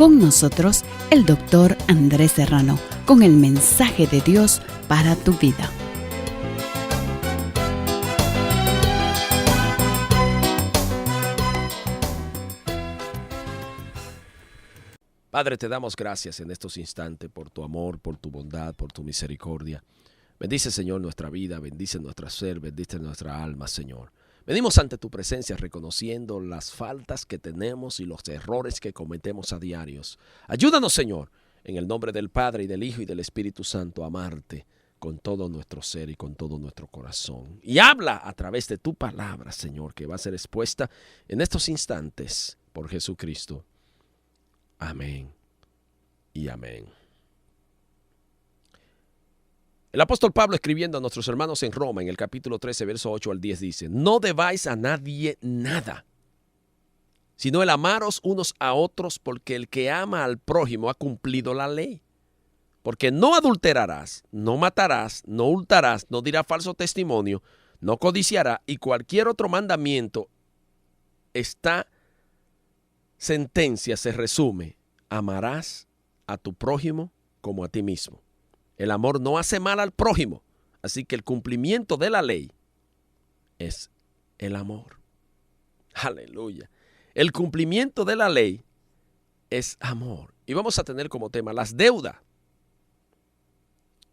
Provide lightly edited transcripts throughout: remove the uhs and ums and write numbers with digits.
Con nosotros, el doctor Andrés Serrano, con el mensaje de Dios para tu vida. Padre, te damos gracias en estos instantes por tu amor, por tu bondad, por tu misericordia. Bendice, Señor, nuestra vida, bendice nuestra ser, bendice nuestra alma, Señor. Venimos ante tu presencia reconociendo las faltas que tenemos y los errores que cometemos a diarios. Ayúdanos, Señor, en el nombre del Padre y del Hijo y del Espíritu Santo, a amarte con todo nuestro ser y con todo nuestro corazón. Y habla a través de tu palabra, Señor, que va a ser expuesta en estos instantes por Jesucristo. Amén y amén. El apóstol Pablo, escribiendo a nuestros hermanos en Roma, en el capítulo 13, verso 8 al 10, dice: no debáis a nadie nada, sino el amaros unos a otros, porque el que ama al prójimo ha cumplido la ley. Porque no adulterarás, no matarás, no hurtarás, no dirás falso testimonio, no codiciará, y cualquier otro mandamiento, esta sentencia se resume: amarás a tu prójimo como a ti mismo. El amor no hace mal al prójimo, así que el cumplimiento de la ley es el amor. Aleluya. El cumplimiento de la ley es amor. Y vamos a tener como tema las deudas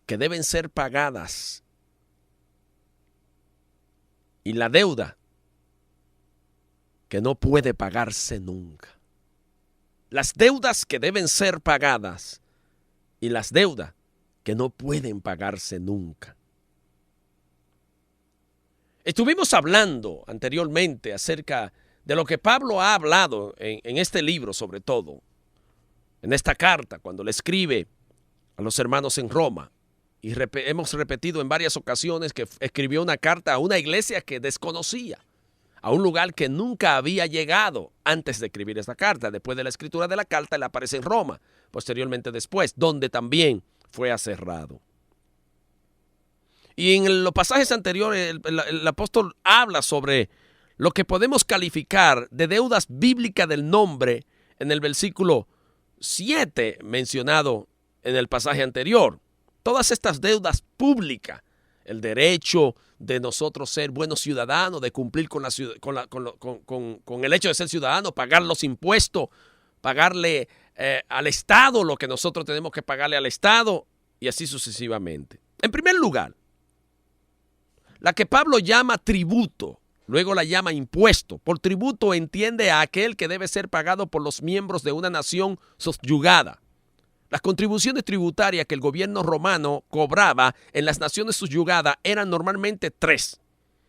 que deben ser pagadas y la deuda que no puede pagarse nunca. Las deudas que deben ser pagadas y las deudas que no pueden pagarse nunca. Estuvimos hablando anteriormente acerca de lo que Pablo ha hablado en este libro, sobre todo, en esta carta, cuando le escribe a los hermanos en Roma. Y hemos repetido en varias ocasiones que escribió una carta a una iglesia que desconocía, a un lugar que nunca había llegado antes de escribir esta carta. Después de la escritura de la carta, él aparece en Roma, posteriormente después, donde también fue aserrado. Y en los pasajes anteriores, el apóstol habla sobre lo que podemos calificar de deudas bíblicas del nombre en el versículo 7 mencionado en el pasaje anterior. Todas estas deudas públicas, el derecho de nosotros ser buenos ciudadanos, de cumplir con el hecho de ser ciudadanos, pagar los impuestos, pagarle al Estado lo que nosotros tenemos que pagarle al Estado, y así sucesivamente. En primer lugar, la que Pablo llama tributo, luego la llama impuesto. Por tributo entiende a aquel que debe ser pagado por los miembros de una nación subyugada. Las contribuciones tributarias que el gobierno romano cobraba en las naciones subyugadas eran normalmente tres.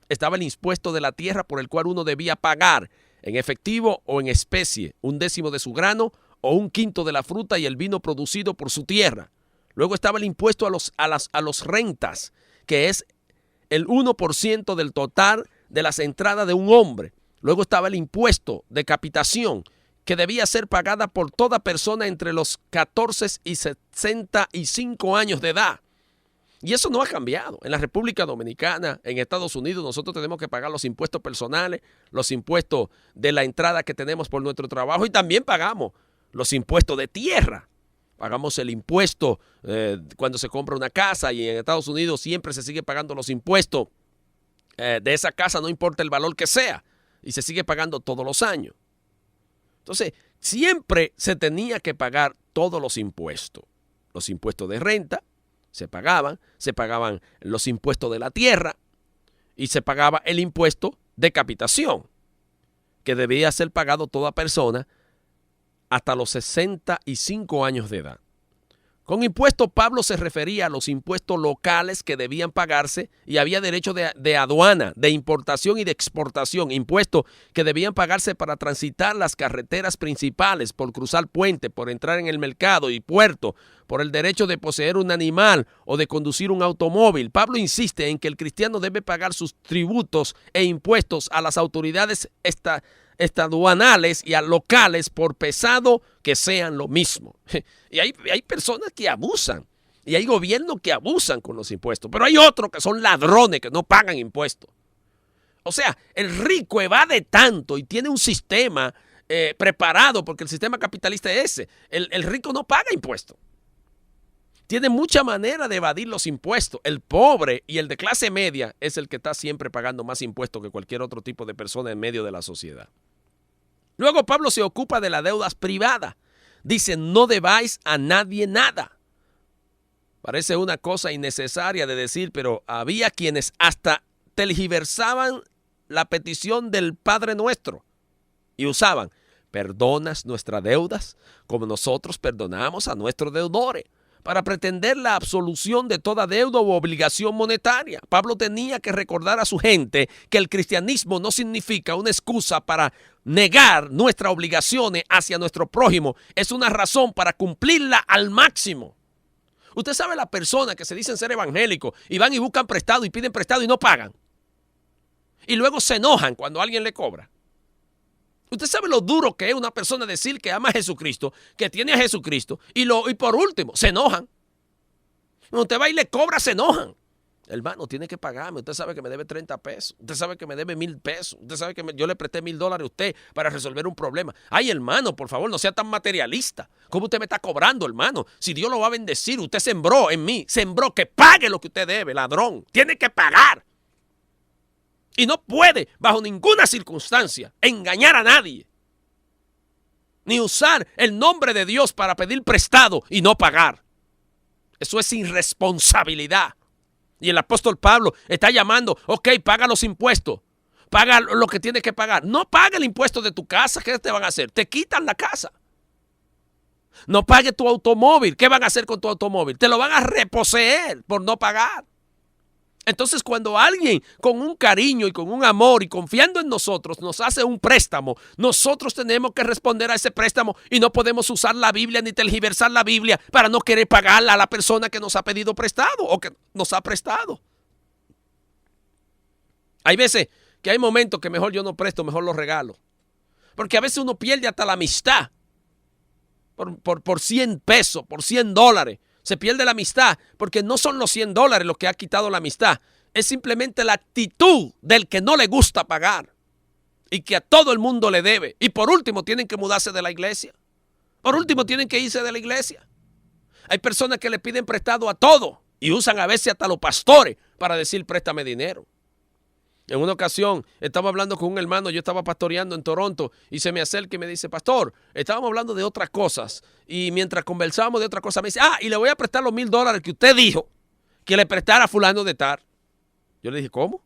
Estaba el impuesto de la tierra, por el cual uno debía pagar en efectivo o en especie 1/10 de su grano o 1/5 de la fruta y el vino producido por su tierra. Luego estaba el impuesto a los rentas, que es el 1% del total de las entradas de un hombre. Luego estaba el impuesto de capitación, que debía ser pagada por toda persona entre los 14 y 65 años de edad. Y eso no ha cambiado. En la República Dominicana, en Estados Unidos, nosotros tenemos que pagar los impuestos personales, los impuestos de la entrada que tenemos por nuestro trabajo, y también pagamos los impuestos de tierra. Pagamos el impuesto cuando se compra una casa, y en Estados Unidos siempre se sigue pagando los impuestos de esa casa, no importa el valor que sea, y se sigue pagando todos los años. Entonces, siempre se tenía que pagar todos los impuestos. Los impuestos de renta se pagaban los impuestos de la tierra y se pagaba el impuesto de capitación, que debía ser pagado toda persona hasta los 65 años de edad. Con impuestos, Pablo se refería a los impuestos locales que debían pagarse, y había derecho de aduana, de importación y de exportación, impuestos que debían pagarse para transitar las carreteras principales, por cruzar puentes, por entrar en el mercado y puerto, por el derecho de poseer un animal o de conducir un automóvil. Pablo insiste en que el cristiano debe pagar sus tributos e impuestos a las autoridades estaduanales y a locales, por pesado que sean lo mismo. Y hay personas que abusan, y hay gobiernos que abusan con los impuestos, pero hay otros que son ladrones, que no pagan impuestos. O sea, el rico evade tanto y tiene un sistema preparado, porque el sistema capitalista es ese. El rico no paga impuestos. Tiene mucha manera de evadir los impuestos. El pobre y el de clase media es el que está siempre pagando más impuestos que cualquier otro tipo de persona en medio de la sociedad. Luego Pablo se ocupa de las deudas privadas. Dice, no debáis a nadie nada. Parece una cosa innecesaria de decir, pero había quienes hasta tergiversaban la petición del Padre Nuestro y usaban, perdonas nuestras deudas como nosotros perdonamos a nuestros deudores, para pretender la absolución de toda deuda u obligación monetaria. Pablo tenía que recordar a su gente que el cristianismo no significa una excusa para negar nuestras obligaciones hacia nuestro prójimo. Es una razón para cumplirla al máximo. Usted sabe la persona que se dicen ser evangélicos y van y buscan prestado y piden prestado y no pagan. Y luego se enojan cuando alguien le cobra. Usted sabe lo duro que es una persona decir que ama a Jesucristo, que tiene a Jesucristo, y por último, se enojan. Cuando usted va y le cobra, se enojan. Hermano, tiene que pagarme. Usted sabe que me debe 30 pesos. Usted sabe que me debe 1,000 pesos. Usted sabe que yo le presté $1,000 a usted para resolver un problema. Ay, hermano, por favor, no sea tan materialista. ¿Cómo usted me está cobrando, hermano? Si Dios lo va a bendecir, usted sembró en mí. Sembró que pague lo que usted debe, ladrón. Tiene que pagar. Y no puede, bajo ninguna circunstancia, engañar a nadie. Ni usar el nombre de Dios para pedir prestado y no pagar. Eso es irresponsabilidad. Y el apóstol Pablo está llamando, ok, paga los impuestos. Paga lo que tienes que pagar. No paga el impuesto de tu casa. ¿Qué te van a hacer? Te quitan la casa. No pague tu automóvil. ¿Qué van a hacer con tu automóvil? Te lo van a reposeer por no pagar. Entonces, cuando alguien con un cariño y con un amor y confiando en nosotros nos hace un préstamo, nosotros tenemos que responder a ese préstamo y no podemos usar la Biblia ni tergiversar la Biblia para no querer pagarla a la persona que nos ha pedido prestado o que nos ha prestado. Hay veces que hay momentos que mejor yo no presto, mejor lo regalo. Porque a veces uno pierde hasta la amistad por 100 pesos, por $100. Se pierde la amistad porque no son los $100 lo que ha quitado la amistad. Es simplemente la actitud del que no le gusta pagar y que a todo el mundo le debe. Y por último tienen que mudarse de la iglesia. Por último tienen que irse de la iglesia. Hay personas que le piden prestado a todo y usan a veces hasta los pastores para decir préstame dinero. En una ocasión estaba hablando con un hermano, yo estaba pastoreando en Toronto y se me acerca y me dice, pastor, estábamos hablando de otras cosas y mientras conversábamos de otras cosas me dice, y le voy a prestar los $1,000 que usted dijo que le prestara a fulano de tal. Yo le dije, ¿cómo?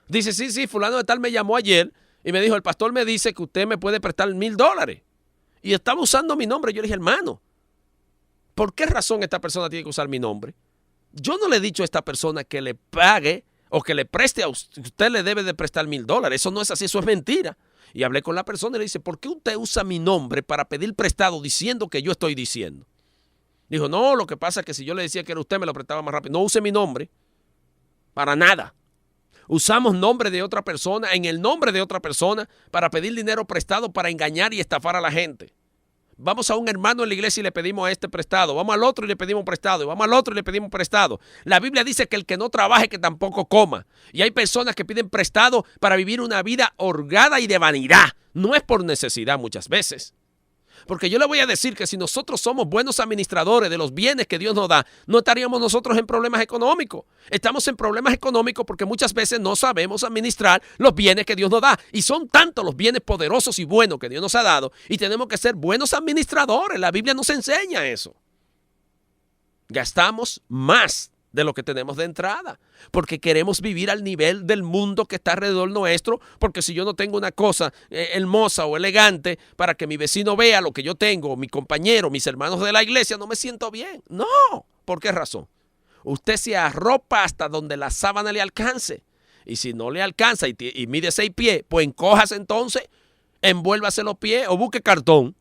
Dice, sí, fulano de tal me llamó ayer y me dijo, el pastor me dice que usted me puede prestar $1,000 y estaba usando mi nombre. Yo le dije, hermano, ¿por qué razón esta persona tiene que usar mi nombre? Yo no le he dicho a esta persona que le pague o que le preste a usted, usted le debe de prestar $1,000. Eso no es así, eso es mentira. Y hablé con la persona y le dice, ¿por qué usted usa mi nombre para pedir prestado diciendo que yo estoy diciendo? Dijo, no, lo que pasa es que si yo le decía que era usted, me lo prestaba más rápido. No use mi nombre para nada. Usamos nombre de otra persona, en el nombre de otra persona, para pedir dinero prestado, para engañar y estafar a la gente. Vamos a un hermano en la iglesia y le pedimos a este prestado. Vamos al otro y le pedimos prestado. Y vamos al otro y le pedimos prestado. La Biblia dice que el que no trabaje, que tampoco coma. Y hay personas que piden prestado para vivir una vida holgada y de vanidad. No es por necesidad muchas veces. Porque yo le voy a decir que si nosotros somos buenos administradores de los bienes que Dios nos da, no estaríamos nosotros en problemas económicos. Estamos en problemas económicos porque muchas veces no sabemos administrar los bienes que Dios nos da. Y son tantos los bienes poderosos y buenos que Dios nos ha dado y tenemos que ser buenos administradores. La Biblia nos enseña eso. Gastamos más de lo que tenemos de entrada, porque queremos vivir al nivel del mundo que está alrededor nuestro, porque si yo no tengo una cosa hermosa o elegante para que mi vecino vea lo que yo tengo, mi compañero, mis hermanos de la iglesia, no me siento bien. No, ¿por qué razón? Usted se arropa hasta donde la sábana le alcance, y si no le alcanza y mide 6 pies, pues encójase entonces, envuélvase los pies o busque cartón.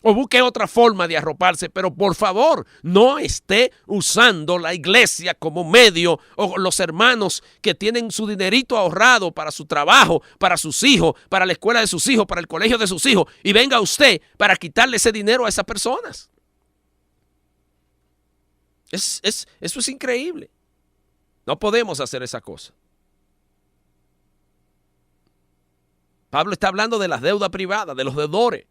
O busque otra forma de arroparse, pero por favor, no esté usando la iglesia como medio o los hermanos que tienen su dinerito ahorrado para su trabajo, para sus hijos, para la escuela de sus hijos, para el colegio de sus hijos, y venga usted para quitarle ese dinero a esas personas. Eso es increíble. No podemos hacer esa cosa. Pablo está hablando de las deudas privadas, de los deudores.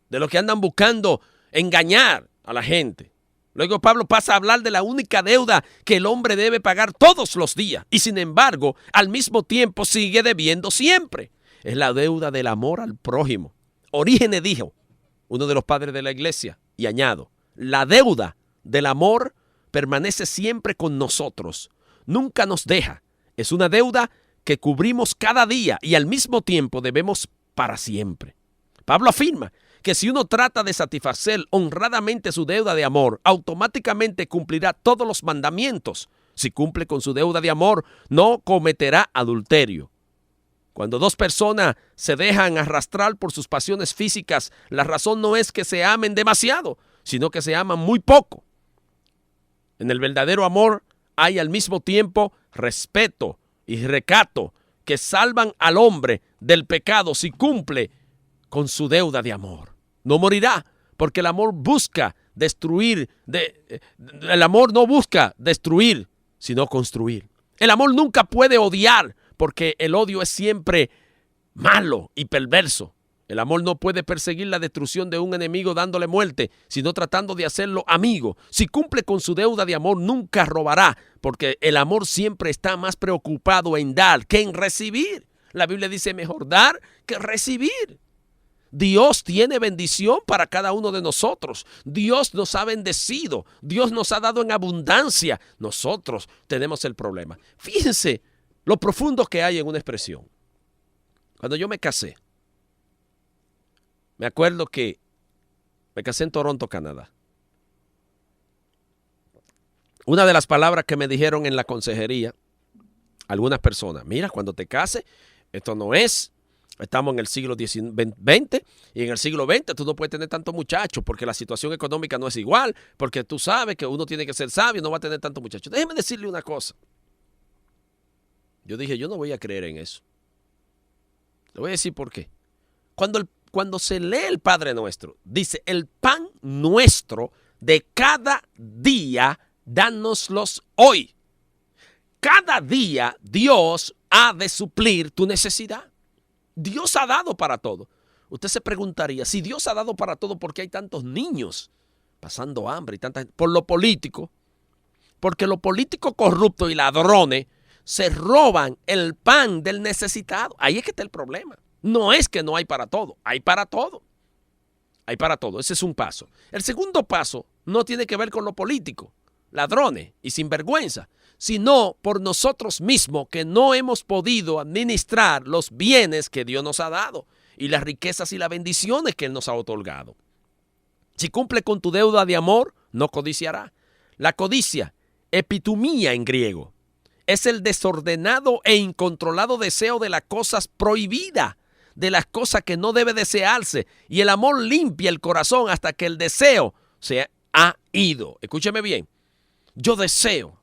de los que andan buscando engañar a la gente. Luego Pablo pasa a hablar de la única deuda que el hombre debe pagar todos los días y sin embargo al mismo tiempo sigue debiendo siempre. Es la deuda del amor al prójimo. Orígenes dijo, uno de los padres de la iglesia, y añado, la deuda del amor permanece siempre con nosotros, nunca nos deja. Es una deuda que cubrimos cada día y al mismo tiempo debemos para siempre. Pablo afirma que si uno trata de satisfacer honradamente su deuda de amor, automáticamente cumplirá todos los mandamientos. Si cumple con su deuda de amor, no cometerá adulterio. Cuando dos personas se dejan arrastrar por sus pasiones físicas, la razón no es que se amen demasiado, sino que se aman muy poco. En el verdadero amor hay al mismo tiempo respeto y recato que salvan al hombre del pecado si cumple con su deuda de amor. No morirá, porque el amor busca destruir, el amor no busca destruir, sino construir. El amor nunca puede odiar, porque el odio es siempre malo y perverso. El amor no puede perseguir la destrucción de un enemigo dándole muerte, sino tratando de hacerlo amigo. Si cumple con su deuda de amor, nunca robará, porque el amor siempre está más preocupado en dar que en recibir. La Biblia dice mejor dar que recibir. Dios tiene bendición para cada uno de nosotros. Dios nos ha bendecido. Dios nos ha dado en abundancia. Nosotros tenemos el problema. Fíjense lo profundo que hay en una expresión. Cuando yo me casé, me acuerdo que me casé en Toronto, Canadá. Una de las palabras que me dijeron en la consejería, algunas personas, mira, cuando te cases, esto no es, estamos en el siglo XX y en el siglo XX tú no puedes tener tantos muchachos porque la situación económica no es igual, porque tú sabes que uno tiene que ser sabio, no va a tener tantos muchachos. Déjeme decirle una cosa. Yo dije, yo no voy a creer en eso. Le voy a decir por qué. Cuando se lee el Padre Nuestro, dice, el pan nuestro de cada día, dánoslos hoy. Cada día Dios ha de suplir tu necesidad. Dios ha dado para todo. Usted se preguntaría, si Dios ha dado para todo, ¿por qué hay tantos niños pasando hambre y tanta gente? Por lo político. Porque los políticos corruptos y ladrones se roban el pan del necesitado. Ahí es que está el problema. No es que no hay para todo, hay para todo. Hay para todo, ese es un paso. El segundo paso no tiene que ver con lo político, ladrones y sinvergüenza, sino por nosotros mismos que no hemos podido administrar los bienes que Dios nos ha dado y las riquezas y las bendiciones que Él nos ha otorgado. Si cumple con tu deuda de amor, no codiciará. La codicia, epitumía en griego, es el desordenado e incontrolado deseo de las cosas prohibidas, de las cosas que no debe desearse, y el amor limpia el corazón hasta que el deseo se ha ido. Escúcheme bien, yo deseo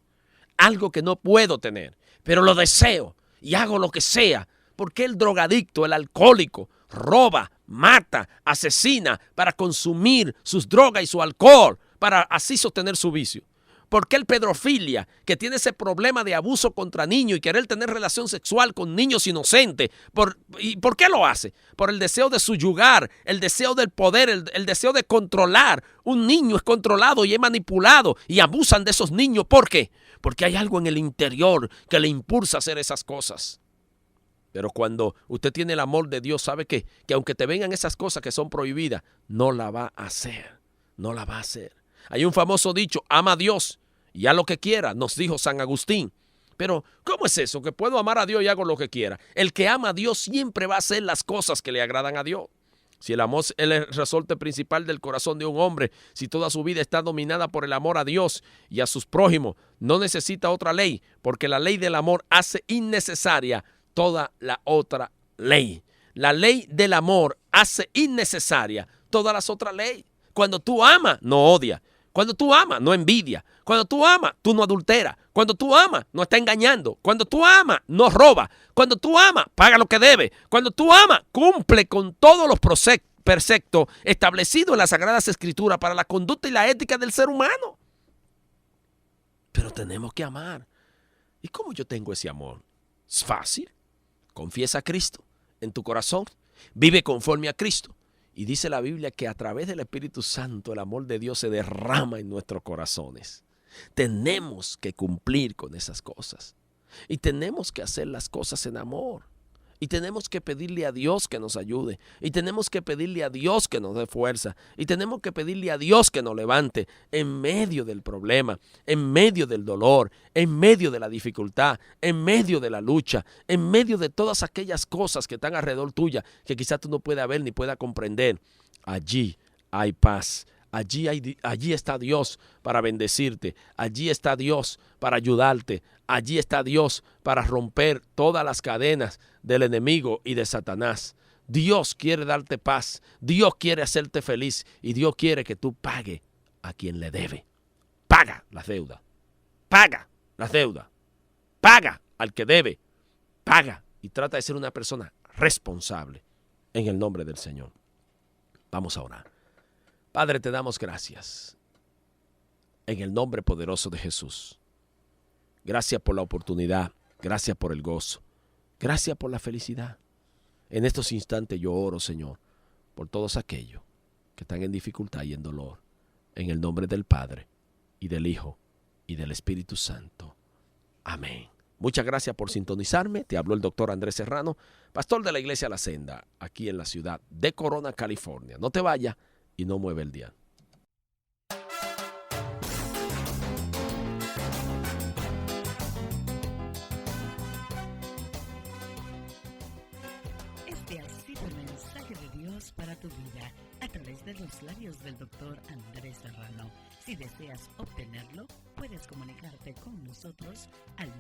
algo que no puedo tener, pero lo deseo y hago lo que sea, porque el drogadicto, el alcohólico, roba, mata, asesina para consumir sus drogas y su alcohol, para así sostener su vicio. ¿Por qué el pedofilia, que tiene ese problema de abuso contra niños y querer tener relación sexual con niños inocentes? ¿Y por qué lo hace? Por el deseo de subyugar, el deseo del poder, el deseo de controlar. Un niño es controlado y es manipulado y abusan de esos niños. ¿Por qué? Porque hay algo en el interior que le impulsa a hacer esas cosas. Pero cuando usted tiene el amor de Dios, sabe que aunque te vengan esas cosas que son prohibidas, no la va a hacer. No la va a hacer. Hay un famoso dicho, ama a Dios y haz lo que quiera, nos dijo San Agustín. Pero, ¿cómo es eso? Que puedo amar a Dios y hago lo que quiera. El que ama a Dios siempre va a hacer las cosas que le agradan a Dios. Si el amor es el resorte principal del corazón de un hombre, si toda su vida está dominada por el amor a Dios y a sus prójimos, no necesita otra ley, porque la ley del amor hace innecesaria toda la otra ley. La ley del amor hace innecesaria todas las otras leyes. Cuando tú amas, no odias. Cuando tú amas, no envidia. Cuando tú amas, tú no adulteras. Cuando tú amas, no estás engañando. Cuando tú amas, no robas. Cuando tú amas, paga lo que debe. Cuando tú amas, cumple con todos los preceptos establecidos en las Sagradas Escrituras para la conducta y la ética del ser humano. Pero tenemos que amar. ¿Y cómo yo tengo ese amor? Es fácil. Confiesa a Cristo en tu corazón. Vive conforme a Cristo. Y dice la Biblia que a través del Espíritu Santo el amor de Dios se derrama en nuestros corazones. Tenemos que cumplir con esas cosas. Y tenemos que hacer las cosas en amor. Y tenemos que pedirle a Dios que nos ayude. Y tenemos que pedirle a Dios que nos dé fuerza. Y tenemos que pedirle a Dios que nos levante en medio del problema, en medio del dolor, en medio de la dificultad, en medio de la lucha, en medio de todas aquellas cosas que están alrededor tuya que quizás tú no puedas ver ni puedas comprender. Allí hay paz. Allí está Dios para bendecirte. Allí está Dios para ayudarte. Allí está Dios para romper todas las cadenas del enemigo y de Satanás. Dios quiere darte paz. Dios quiere hacerte feliz. Y Dios quiere que tú pagues a quien le debe. Paga las deudas. Paga las deudas. Paga al que debe. Paga. Y trata de ser una persona responsable en el nombre del Señor. Vamos a orar. Padre, te damos gracias en el nombre poderoso de Jesús. Gracias por la oportunidad, gracias por el gozo, gracias por la felicidad. En estos instantes yo oro, Señor, por todos aquellos que están en dificultad y en dolor, en el nombre del Padre, y del Hijo, y del Espíritu Santo. Amén. Muchas gracias por sintonizarme. Te habló el doctor Andrés Serrano, pastor de la Iglesia La Senda, aquí en la ciudad de Corona, California. No te vayas y no mueve el día. Este ha sido el mensaje de Dios para tu vida a través de los labios del doctor Andrés Serrano. Si deseas obtenerlo, puedes comunicarte con nosotros al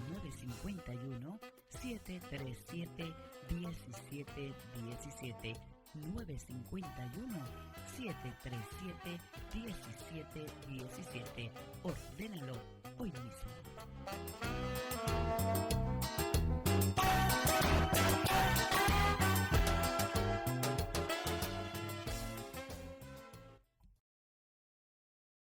951-737-1717. 951-737-1717. Ordénalo hoy mismo.